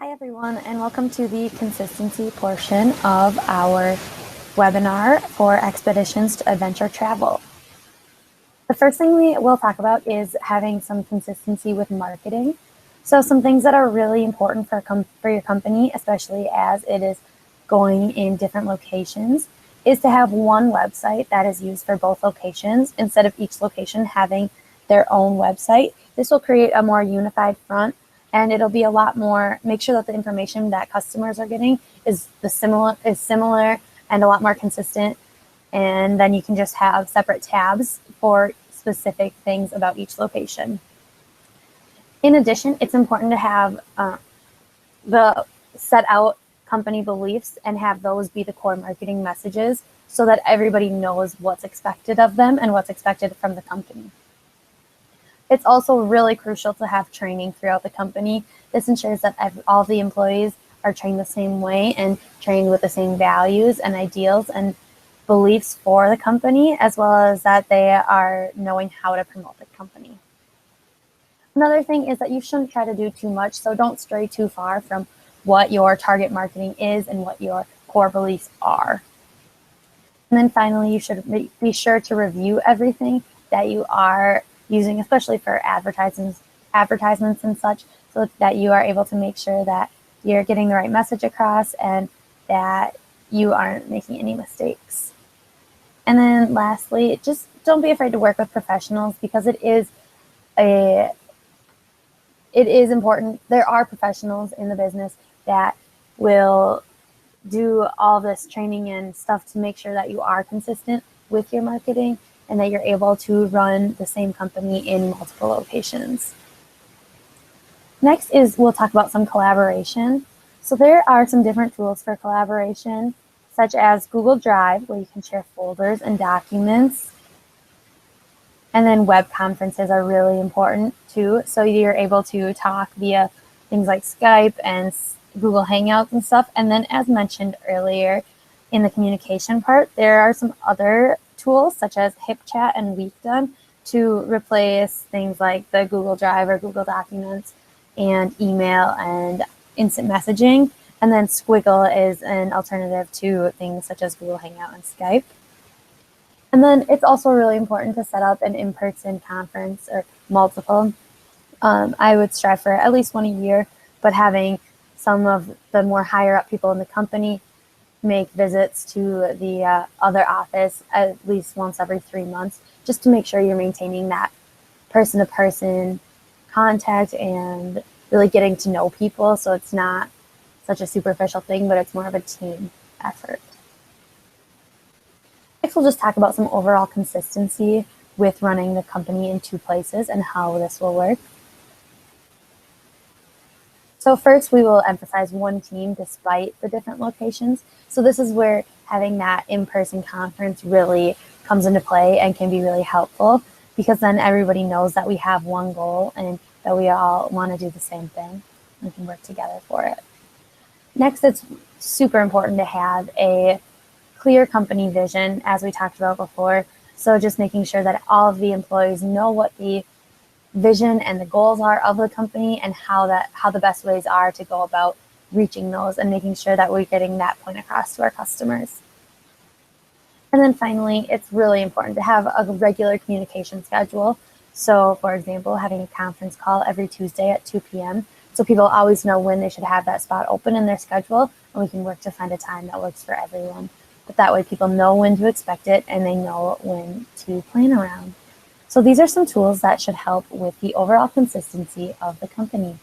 Hi everyone, and welcome to the consistency portion of our webinar for Expeditions to Adventure Travel. The first thing we will talk about is having some consistency with marketing. So some things that are really important for your company, especially as it is going in different locations, is to have one website that is used for both locations instead of each location having their own website. This will create a more unified front, and it'll be a lot more, make sure that the information that customers are getting is similar and a lot more consistent. And then you can just have separate tabs for specific things about each location. In addition, it's important to have the set out company beliefs and have those be the core marketing messages so that everybody knows what's expected of them and what's expected from the company. It's also really crucial to have training throughout the company. This ensures that all the employees are trained the same way and trained with the same values and ideals and beliefs for the company, as well as that they are knowing how to promote the company. Another thing is that you shouldn't try to do too much, so don't stray too far from what your target marketing is and what your core beliefs are. And then finally, you should be sure to review everything that you are using, especially for advertisements and such, so that you are able to make sure that you're getting the right message across and that you aren't making any mistakes. And then lastly, just don't be afraid to work with professionals, because it is important. There are professionals in the business that will do all this training and stuff to make sure that you are consistent with your marketing and that you're able to run the same company in multiple locations. Next is we'll talk about some collaboration. So there are some different tools for collaboration, such as Google Drive, where you can share folders and documents. And then web conferences are really important too. So you're able to talk via things like Skype and Google Hangouts and stuff. And then, as mentioned earlier in the communication part, there are some other tools such as HipChat and Weekdone to replace things like the Google Drive or Google Documents and email and instant messaging. And then Squiggle is an alternative to things such as Google Hangout and Skype. And then it's also really important to set up an in-person conference or multiple. I would strive for at least one a year, but having some of the more higher up people in the company make visits to the other office at least once every 3 months, just to make sure you're maintaining that person-to-person contact and really getting to know people, so it's not such a superficial thing, but it's more of a team effort. Next, we'll just talk about some overall consistency with running the company in 2 places and how this will work. So first, we will emphasize one team despite the different locations. So this is where having that in-person conference really comes into play and can be really helpful, because then everybody knows that we have one goal and that we all want to do the same thing and can work together for it. Next, it's super important to have a clear company vision, as we talked about before. So just making sure that all of the employees know what the vision and the goals are of the company and how the best ways are to go about reaching those and making sure that we're getting that point across to our customers. And then finally, it's really important to have a regular communication schedule. So for example, having a conference call every Tuesday at 2 p.m. so people always know when they should have that spot open in their schedule, and we can work to find a time that works for everyone. But that way people know when to expect it and they know when to plan around. So these are some tools that should help with the overall consistency of the company.